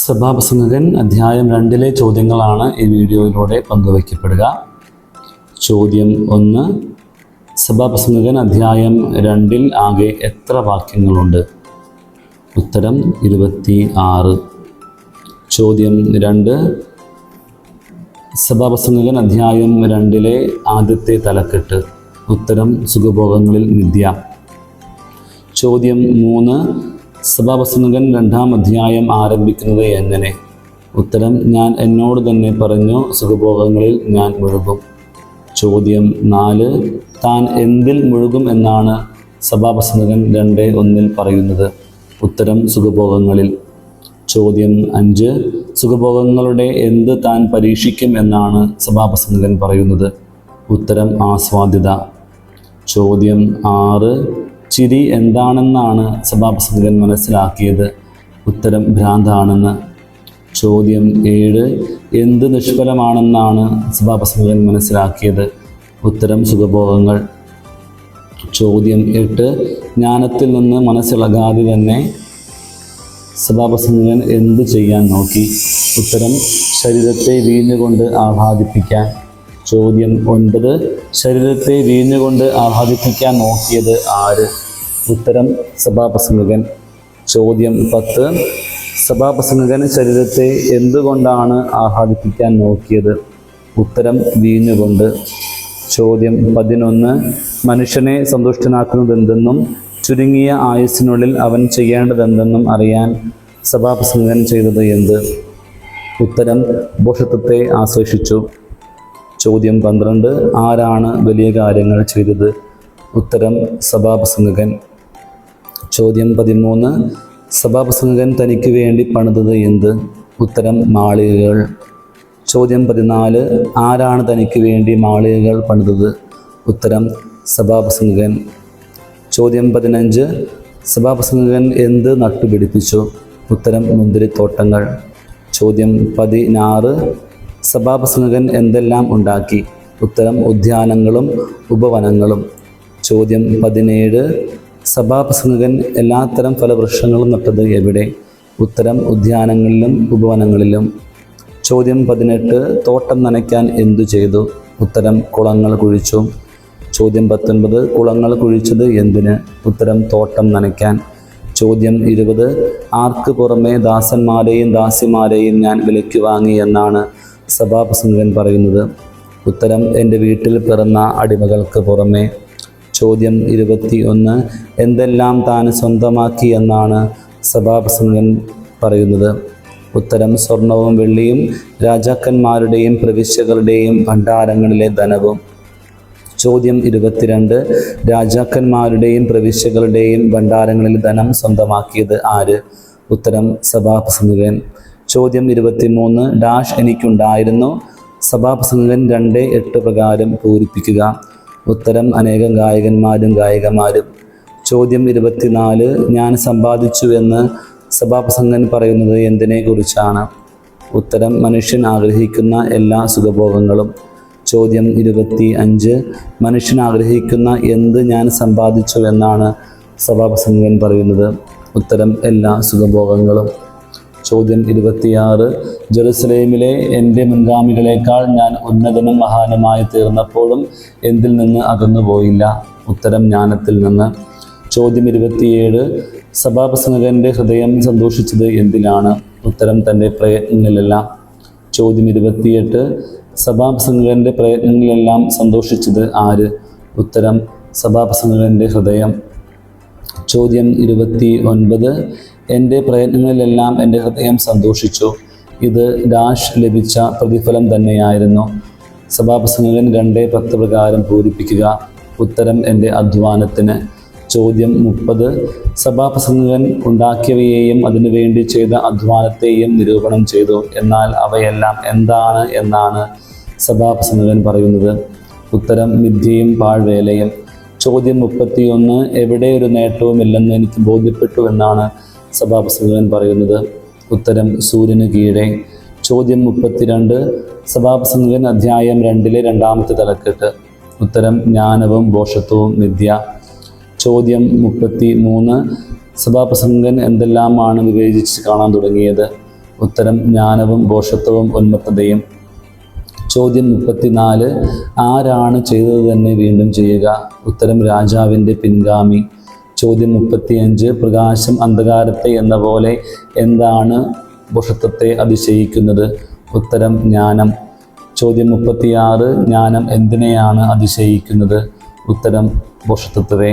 സഭാപ്രസംഗകൻ അധ്യായം 2 ചോദ്യങ്ങളാണ് ഈ വീഡിയോയിലൂടെ പങ്കുവയ്ക്കപ്പെടുക. ചോദ്യം 1. സഭാപ്രസംഗകൻ അധ്യായം 2 ആകെ എത്ര വാക്യങ്ങളുണ്ട്? ഉത്തരം 26. ചോദ്യം 2. സഭാപ്രസംഗകൻ അധ്യായം 2 ആദ്യത്തെ തലക്കെട്ട്. ഉത്തരം സുഖഭോഗങ്ങളിൽ മിഥ്യ. ചോദ്യം 3. സഭാപ്രസംഗകൻ 2-ാം അധ്യായം ആരംഭിക്കുന്നത് എങ്ങനെ? ഉത്തരം ഞാൻ എന്നോട് തന്നെ പറഞ്ഞു, സുഖഭോഗങ്ങളിൽ ഞാൻ മുഴുകും. ചോദ്യം 4. താൻ എന്തിൽ മുഴുകും എന്നാണ് സഭാപ്രസംഗകൻ 2:1 പറയുന്നത്? ഉത്തരം സുഖഭോഗങ്ങളിൽ. ചോദ്യം 5. സുഖഭോഗങ്ങളുടെ എന്ത് താൻ പരീക്ഷിക്കും എന്നാണ് സഭാപ്രസംഗകൻ പറയുന്നത്? ഉത്തരം ആസ്വാദ്യത. ചോദ്യം 6. ചിരി എന്താണെന്നാണ് സഭാപ്രസംഗകൻ മനസ്സിലാക്കിയത്? ഉത്തരം ഭ്രാന്താണെന്ന്. ചോദ്യം 7. എന്ത് നിഷ്ഫലമാണെന്നാണ് സഭാപ്രസംഗകൻ മനസ്സിലാക്കിയത്? ഉത്തരം സുഖഭോഗങ്ങൾ. ചോദ്യം 8. ജ്ഞാനത്തിൽ നിന്ന് മനസ്സിളകാതെ തന്നെ സഭാപ്രസംഗകൻ എന്ത് ചെയ്യാൻ നോക്കി? ഉത്തരം ശരീരത്തെ വീഞ്ഞുകൊണ്ട് ആഹ്ലാദിപ്പിക്കാൻ. ചോദ്യം 9. ശരീരത്തെ വീഞ്ഞുകൊണ്ട് ആഹ്ലാദിപ്പിക്കാൻ നോക്കിയത് ആര്? ഉത്തരം സഭാപ്രസംഗകൻ. ചോദ്യം 10. സഭാപ്രസംഗകൻ ശരീരത്തെ എന്തുകൊണ്ടാണ് ആഹ്ലാദിപ്പിക്കാൻ നോക്കിയത്? ഉത്തരം വീഞ്ഞുകൊണ്ട്. ചോദ്യം 11. മനുഷ്യനെ സന്തുഷ്ടനാക്കുന്നതെന്തെന്നും ചുരുങ്ങിയ ആയുസ്സിനുള്ളിൽ അവൻ ചെയ്യേണ്ടതെന്തെന്നും അറിയാൻ സഭാപ്രസംഗകൻ ചെയ്തത് എന്ത്? ഉത്തരം ഭോഷത്വത്തെ ആശ്ലേഷിച്ചു. ചോദ്യം 12. ആരാണ് വലിയ കാര്യങ്ങൾ ചെയ്തത്? ഉത്തരം സഭാപ്രസംഗകൻ. ചോദ്യം 13. സഭാപ്രസംഗകൻ തനിക്ക് വേണ്ടി പണിതത് എന്ത്? ഉത്തരം മാളികകൾ. ചോദ്യം 14. ആരാണ് തനിക്ക് വേണ്ടി മാളികകൾ പണിതത്? ഉത്തരം സഭാപ്രസംഗകൻ. ചോദ്യം 15. സഭാപ്രസംഗകൻ എന്ത് നട്ടുപിടിപ്പിച്ചു? ഉത്തരം മുന്തിരിത്തോട്ടങ്ങൾ. ചോദ്യം 16. സഭാപ്രസംഗകൻ എന്തെല്ലാം ഉണ്ടാക്കി? ഉത്തരം ഉദ്യാനങ്ങളും ഉപവനങ്ങളും. ചോദ്യം 17. സഭാപ്രസംഗകൻ എല്ലാത്തരം ഫലവൃക്ഷങ്ങളും നട്ടത് എവിടെ? ഉത്തരം ഉദ്യാനങ്ങളിലും ഉപവനങ്ങളിലും. ചോദ്യം 18. തോട്ടം നനയ്ക്കാൻ എന്തു ചെയ്തു? ഉത്തരം കുളങ്ങൾ കുഴിച്ചു. ചോദ്യം 19. കുളങ്ങൾ കുഴിച്ചത് എന്തിന്? ഉത്തരം തോട്ടം നനയ്ക്കാൻ. ചോദ്യം 20. ആർക്ക് പുറമെ ദാസന്മാരെയും ദാസിമാരെയും ഞാൻ വിലയ്ക്ക് വാങ്ങി എന്നാണ് സഭാപ്രസംഗകൻ പറയുന്നത്? ഉത്തരം എൻ്റെ വീട്ടിൽ പിറന്ന അടിമകൾക്ക് പുറമെ. ചോദ്യം 21. എന്തെല്ലാം താൻ സ്വന്തമാക്കി എന്നാണ് സഭാപ്രസംഗകൻ പറയുന്നത്? ഉത്തരം സ്വർണവും വെള്ളിയും രാജാക്കന്മാരുടെയും പ്രവിശ്യകളുടെയും ഭണ്ഡാരങ്ങളിലെ ധനവും. ചോദ്യം 22. രാജാക്കന്മാരുടെയും പ്രവിശ്യകളുടെയും ഭണ്ഡാരങ്ങളിൽ ധനം സ്വന്തമാക്കിയത് ആര്? ഉത്തരം സഭാപ്രസംഗകൻ. ചോദ്യം 23. ഡാഷ് എനിക്കുണ്ടായിരുന്നു. സഭാപ്രസംഗകൻ 2:8 പ്രകാരം പൂരിപ്പിക്കുക. ഉത്തരം അനേകം ഗായകന്മാരും ഗായികമാരും. ചോദ്യം 24. ഞാൻ സമ്പാദിച്ചു എന്ന് സഭാപ്രസംഗകൻ പറയുന്നത് എന്തിനെക്കുറിച്ചാണ്? ഉത്തരം മനുഷ്യൻ ആഗ്രഹിക്കുന്ന എല്ലാ സുഖഭോഗങ്ങളും. ചോദ്യം 25. മനുഷ്യൻ ആഗ്രഹിക്കുന്ന എന്ത് ഞാൻ സമ്പാദിച്ചു എന്നാണ് സഭാപ്രസംഗകൻ പറയുന്നത്? ഉത്തരം എല്ലാ സുഖഭോഗങ്ങളും. ചോദ്യം 26. ജെറുസലേമിലെ എൻ്റെ മുൻഗാമികളെക്കാൾ ഞാൻ ഉന്നതനും മഹാനുമായി തീർന്നപ്പോഴും എന്തിൽ നിന്ന് അകന്നുപോയില്ല? ഉത്തരം ജ്ഞാനത്തിൽ നിന്ന്. ചോദ്യം 27. സഭാപ്രസംഗകൻ്റെ ഹൃദയം സന്തോഷിച്ചത് എന്തിലാണ്? ഉത്തരം തൻ്റെ പ്രയത്നങ്ങളിലെല്ലാം. ചോദ്യം 28. സഭാപ്രസംഗകൻ്റെ പ്രയത്നങ്ങളിലെല്ലാം സന്തോഷിച്ചത് ആര്? ഉത്തരം സഭാപ്രസംഗകൻ്റെ ഹൃദയം. ചോദ്യം 29. എൻ്റെ പ്രയത്നങ്ങളിലെല്ലാം എൻ്റെ ഹൃദയം സന്തോഷിച്ചു. ഇത് ഡാഷ് ലഭിച്ച പ്രതിഫലം തന്നെയായിരുന്നു. സഭാപ്രസംഗകൻ 2:10 പ്രകാരം പൂരിപ്പിക്കുക. ഉത്തരം എൻ്റെ അധ്വാനത്തിന്. ചോദ്യം 30. സഭാപ്രസംഗകൻ ഉണ്ടാക്കിയവയെയും അതിനുവേണ്ടി ചെയ്ത അധ്വാനത്തെയും നിരൂപണം ചെയ്തു. എന്നാൽ അവയെല്ലാം എന്താണ് എന്നാണ് സഭാപ്രസംഗകൻ പറയുന്നത്? ഉത്തരം മിഥ്യയും പാഴ്വേലയും. ചോദ്യം 31. എവിടെ ഒരു നേട്ടവുമില്ലെന്ന് എനിക്ക് ബോധ്യപ്പെട്ടു എന്നാണ് സഭാപ്രസംഗകൻ പറയുന്നത്? ഉത്തരം സൂര്യന് കീഴെ. ചോദ്യം 32. സഭാപ്രസംഗകൻ അധ്യായം 2 2-ാമത്തെ തലക്കെട്ട്. ഉത്തരം ജ്ഞാനവും ഭോഷത്വവും മിഥ്യ. ചോദ്യം 33. സഭാപ്രസംഗകൻ എന്തെല്ലാമാണ് വിവേചിച്ച് കാണാൻ തുടങ്ങിയത്? ഉത്തരം ജ്ഞാനവും ഭോഷത്വവും ഉന്മത്തതയും. ചോദ്യം 34. ആരാണ് ചെയ്തത് തന്നെ വീണ്ടും ചെയ്യുക? ഉത്തരം രാജാവിൻ്റെ പിൻഗാമി. ചോദ്യം 35. പ്രകാശം അന്ധകാരത്തെ എന്ന പോലെ എന്താണ് ഭോഷത്വത്തെ അതിശയിക്കുന്നത്? ഉത്തരം ജ്ഞാനം. ചോദ്യം 36. ജ്ഞാനം എന്തിനെയാണ് അതിശയിക്കുന്നത്? ഉത്തരം ഭോഷത്വത്തെ.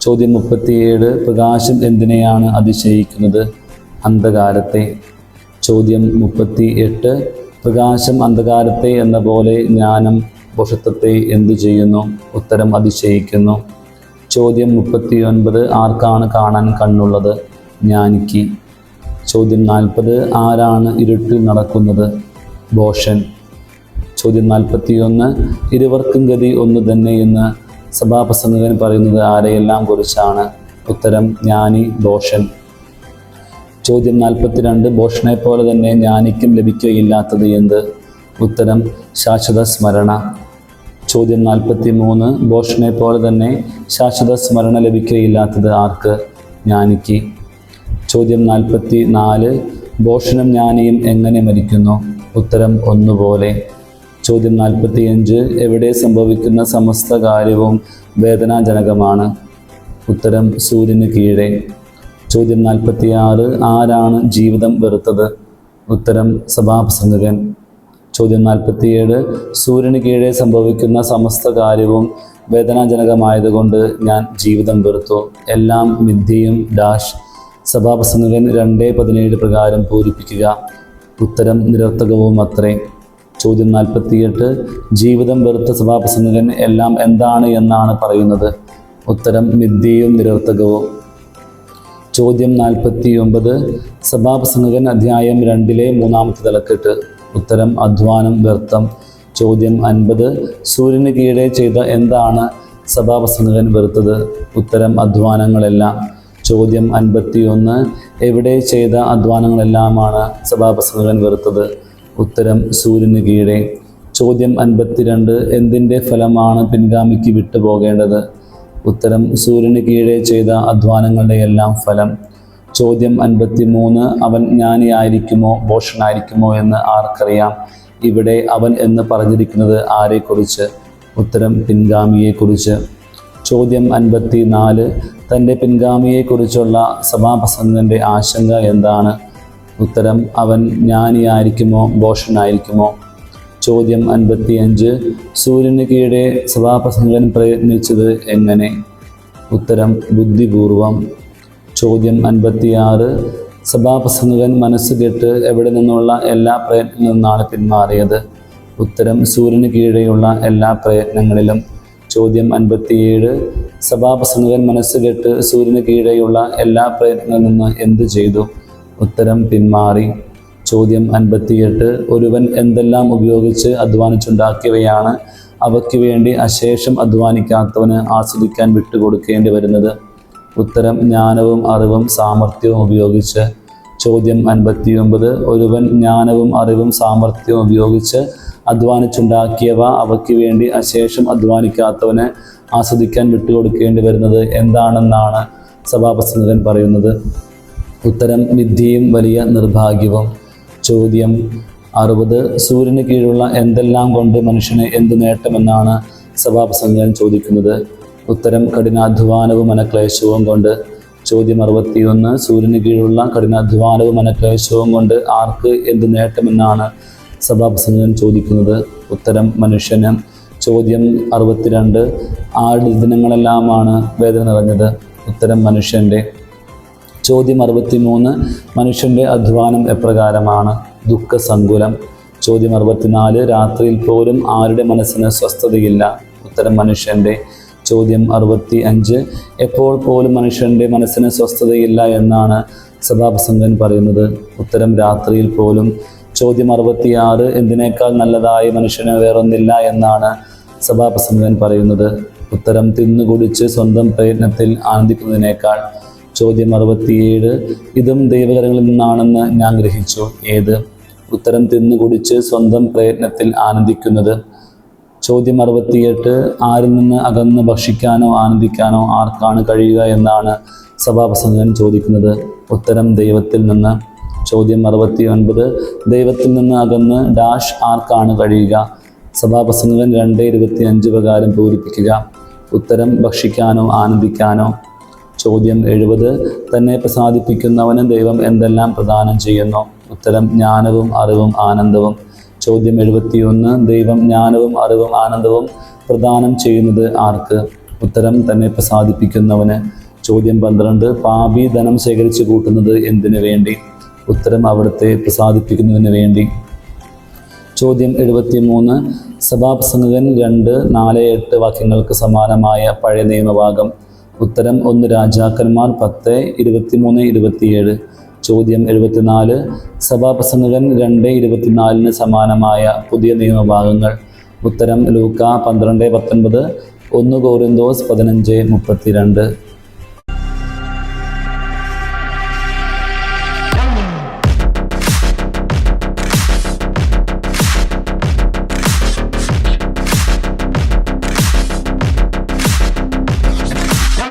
ചോദ്യം 37. പ്രകാശം എന്തിനെയാണ് അതിശയിക്കുന്നത്? അന്ധകാരത്തെ. ചോദ്യം 38. പ്രകാശം അന്ധകാരത്തെ എന്ന പോലെ ജ്ഞാനം ഭോഷത്വത്തെ എന്തു ചെയ്യുന്നു? ഉത്തരം അതിശയിക്കുന്നു. ചോദ്യം 39. ആർക്കാണ് കാണാൻ കണ്ണുള്ളത്? ജ്ഞാനിക്ക്. ചോദ്യം 40. ആരാണ് ഇരുട്ടിൽ നടക്കുന്നത്? ഭോഷൻ. ചോദ്യം 41. ഇരുവർക്കും ഗതി ഒന്നു തന്നെ എന്ന് സഭാപ്രസംഗകൻ പറയുന്നത് ആരെയെല്ലാം കുറിച്ചാണ്? ഉത്തരം ജ്ഞാനി, ഭോഷൻ. ചോദ്യം 42. ഭോഷനെ പോലെ തന്നെ ജ്ഞാനിക്കും ലഭിക്കുകയില്ലാത്തത് എന്ത്? ഉത്തരം ശാശ്വത സ്മരണ. ചോദ്യം 43. ഭോഷനെ പോലെ തന്നെ ശാശ്വത സ്മരണ ലഭിക്കുകയില്ലാത്തത് ആർക്ക്? ജ്ഞാനിക്ക്. ചോദ്യം 44. ഭോഷനും ജ്ഞാനിയും എങ്ങനെ മരിക്കുന്നു? ഉത്തരം ഒന്നുപോലെ. ചോദ്യം 45. എവിടെ സംഭവിക്കുന്ന സമസ്ത കാര്യവും വേദനാജനകമാണ്? ഉത്തരം സൂര്യന് കീഴെ. ചോദ്യം 46. ആരാണ് ജീവിതം വെറുത്തത്? ഉത്തരം സഭാപ്രസംഗകൻ. ചോദ്യം 47. സൂര്യന് കീഴെ സംഭവിക്കുന്ന സമസ്ത കാര്യവും വേദനാജനകമായതുകൊണ്ട് ഞാൻ ജീവിതം വെറുത്തു. എല്ലാം മിഥ്യയും ഡാഷ്. സഭാപ്രസംഗകൻ 2:17 പ്രകാരം പൂരിപ്പിക്കുക. ഉത്തരം നിരർത്ഥകവും അത്രേ. ചോദ്യം 48. ജീവിതം വെറുത്ത സഭാപ്രസംഗകൻ എല്ലാം എന്താണ് എന്നാണ് പറയുന്നത്? ഉത്തരം മിഥ്യയും നിരർത്ഥകവും. ചോദ്യം 49. സഭാപ്രസംഗകൻ അധ്യായം 2 മൂന്നാമത്തെ തലക്കെട്ട്. ഉത്തരം അധ്വാനം വ്യർത്ഥം. ചോദ്യം 50. സൂര്യന് കീഴെ ചെയ്ത എന്താണ് സഭാപ്രസംഗകൻ വെറുത്തത്? ഉത്തരം അധ്വാനങ്ങളെല്ലാം. ചോദ്യം 51. എവിടെ ചെയ്ത അധ്വാനങ്ങളെല്ലാമാണ് സഭാപ്രസംഗകൻ വെറുത്തത്? ഉത്തരം സൂര്യന് കീഴെ. ചോദ്യം 52. എന്തിൻ്റെ ഫലമാണ് പിൻഗാമിക്ക് വിട്ടുപോകേണ്ടത്? ഉത്തരം സൂര്യന് കീഴെ ചെയ്ത അധ്വാനങ്ങളുടെ എല്ലാം ഫലം. ചോദ്യം 53. അവൻ ജ്ഞാനിയായിരിക്കുമോ ഭോഷനായിരിക്കുമോ എന്ന് ആർക്കറിയാം? ഇവിടെ അവൻ എന്ന് പറഞ്ഞിരിക്കുന്നത് ആരെക്കുറിച്ച്? ഉത്തരം പിൻഗാമിയെക്കുറിച്ച്. ചോദ്യം 54. തൻ്റെ പിൻഗാമിയെക്കുറിച്ചുള്ള സഭാപ്രസംഗകൻ്റെ ആശങ്ക എന്താണ്? ഉത്തരം അവൻ ജ്ഞാനിയായിരിക്കുമോ ഭോഷനായിരിക്കുമോ. ചോദ്യം 55. സൂര്യന് കീഴെ സഭാപ്രസംഗകൻ പ്രയത്നിച്ചത് എങ്ങനെ? ഉത്തരം ബുദ്ധിപൂർവം. ചോദ്യം 56. സഭാപ്രസംഗകൻ മനസ്സുകെട്ട് എവിടെ നിന്നുള്ള എല്ലാ പ്രയത്നങ്ങളിൽ നിന്നാണ് പിന്മാറിയത്? ഉത്തരം സൂര്യന് കീഴെയുള്ള എല്ലാ പ്രയത്നങ്ങളിലും. ചോദ്യം 57. സഭാപ്രസംഗകൻ മനസ്സുകെട്ട് സൂര്യന് കീഴെയുള്ള എല്ലാ പ്രയത്നങ്ങളിൽ നിന്ന് എന്തു ചെയ്തു? ഉത്തരം പിന്മാറി. ചോദ്യം 58. ഒരുവൻ എന്തെല്ലാം ഉപയോഗിച്ച് അധ്വാനിച്ചുണ്ടാക്കിയവയാണ് അവയ്ക്ക് വേണ്ടി അശേഷം അധ്വാനിക്കാത്തവന് ആസ്വദിക്കാൻ വിട്ടുകൊടുക്കേണ്ടി വരുന്നത്? ഉത്തരം ജ്ഞാനവും അറിവും സാമർഥ്യവും ഉപയോഗിച്ച്. ചോദ്യം 59. ഒരുവൻ ജ്ഞാനവും അറിവും സാമർഥ്യവും ഉപയോഗിച്ച് അധ്വാനിച്ചുണ്ടാക്കിയവ അവയ്ക്ക് വേണ്ടി അശേഷം അധ്വാനിക്കാത്തവന് ആസ്വദിക്കാൻ വിട്ടുകൊടുക്കേണ്ടി വരുന്നത് എന്താണെന്നാണ് സഭാപ്രസംഗകൻ പറയുന്നത്? ഉത്തരം മിഥ്യയും വലിയ നിർഭാഗ്യവും. ചോദ്യം 60. സൂര്യന് കീഴിലുള്ള എന്തെല്ലാം കൊണ്ട് മനുഷ്യന് എന്ത് നേട്ടമെന്നാണ് സഭാപ്രസംഗകൻ ചോദിക്കുന്നത്? ഉത്തരം കഠിനാധ്വാനവും മനക്ലേശവും കൊണ്ട്. ചോദ്യം 61. സൂര്യന് കീഴിലുള്ള കഠിനാധ്വാനവും മനക്ലേശവും കൊണ്ട് ആർക്ക് എന്ത് നേട്ടമെന്നാണ് സഭാപ്രസംഗകൻ ചോദിക്കുന്നത്? ഉത്തരം മനുഷ്യന്. ചോദ്യം 62. ആരുടെ ദിനങ്ങളെല്ലാമാണ് വേദന നിറഞ്ഞത്? ഉത്തരം മനുഷ്യൻ്റെ. ചോദ്യം 63. മനുഷ്യൻ്റെ അധ്വാനം എപ്രകാരമാണ്? ദുഃഖസങ്കുലം. ചോദ്യം 64. രാത്രിയിൽ പോലും ആരുടെ മനസ്സിന് സ്വസ്ഥതയില്ല? ഉത്തരം മനുഷ്യൻ്റെ. ചോദ്യം 65. എപ്പോൾ പോലും മനുഷ്യൻ്റെ മനസ്സിന് സ്വസ്ഥതയില്ല എന്നാണ് സഭാപ്രസംഗകൻ പറയുന്നത്? ഉത്തരം രാത്രിയിൽ പോലും. ചോദ്യം 66. എന്തിനേക്കാൾ നല്ലതായി മനുഷ്യന് വേറൊന്നില്ല എന്നാണ് സഭാപ്രസംഗകൻ പറയുന്നത്? ഉത്തരം തിന്നുകുടിച്ച് സ്വന്തം പ്രയത്നത്തിൽ ആനന്ദിക്കുന്നതിനേക്കാൾ. ചോദ്യം 67. ഇതും ദൈവകരങ്ങളിൽ നിന്നാണെന്ന് ഞാൻ ഗ്രഹിച്ചു. ഏത്? ഉത്തരം തിന്നുകുടിച്ച് സ്വന്തം പ്രയത്നത്തിൽ ആനന്ദിക്കുന്നത്. ചോദ്യം 68. ആരിൽ നിന്ന് അകന്ന് ഭക്ഷിക്കാനോ ആനന്ദിക്കാനോ ആർക്കാണ് കഴിയുക എന്നാണ് സഭാപ്രസംഗകൻ ചോദിക്കുന്നത്? ഉത്തരം ദൈവത്തിൽ നിന്ന്. ചോദ്യം 69. ദൈവത്തിൽ നിന്ന് അകന്ന് ഡാഷ് ആർക്കാണ് കഴിയുക? സഭാപ്രസംഗകൻ 2:25 പ്രകാരം പൂരിപ്പിക്കുക. ഉത്തരം ഭക്ഷിക്കാനോ ആനന്ദിക്കാനോ. ചോദ്യം 70. തന്നെ പ്രസാദിപ്പിക്കുന്നവന് ദൈവം എന്തെല്ലാം പ്രദാനം ചെയ്യുന്നു? ഉത്തരം ജ്ഞാനവും അറിവും ആനന്ദവും. ചോദ്യം 71. ദൈവം ജ്ഞാനവും അറിവും ആനന്ദവും പ്രദാനം ചെയ്യുന്നത് ആർക്ക്? ഉത്തരം തന്നെ പ്രസാദിപ്പിക്കുന്നവന്. ചോദ്യം 12. പാപി ധനം ശേഖരിച്ചു കൂട്ടുന്നത് എന്തിനു വേണ്ടി? ഉത്തരം അവിടുത്തെ പ്രസാദിപ്പിക്കുന്നതിന് വേണ്ടി. ചോദ്യം 73. സഭാപ്രസംഗകൻ 2:4-8 വാക്യങ്ങൾക്ക് സമാനമായ പഴയ നിയമഭാഗം. ഉത്തരം 1 രാജാക്കന്മാർ 10:23-27. ചോദ്യം 74. സഭാപ്രസംഗകൻ 2:24 സമാനമായ പുതിയ നിയമഭാഗങ്ങൾ. ഉത്തരം ലൂക്ക 12:19, 1 കൊരിന്തോസ് 15:32.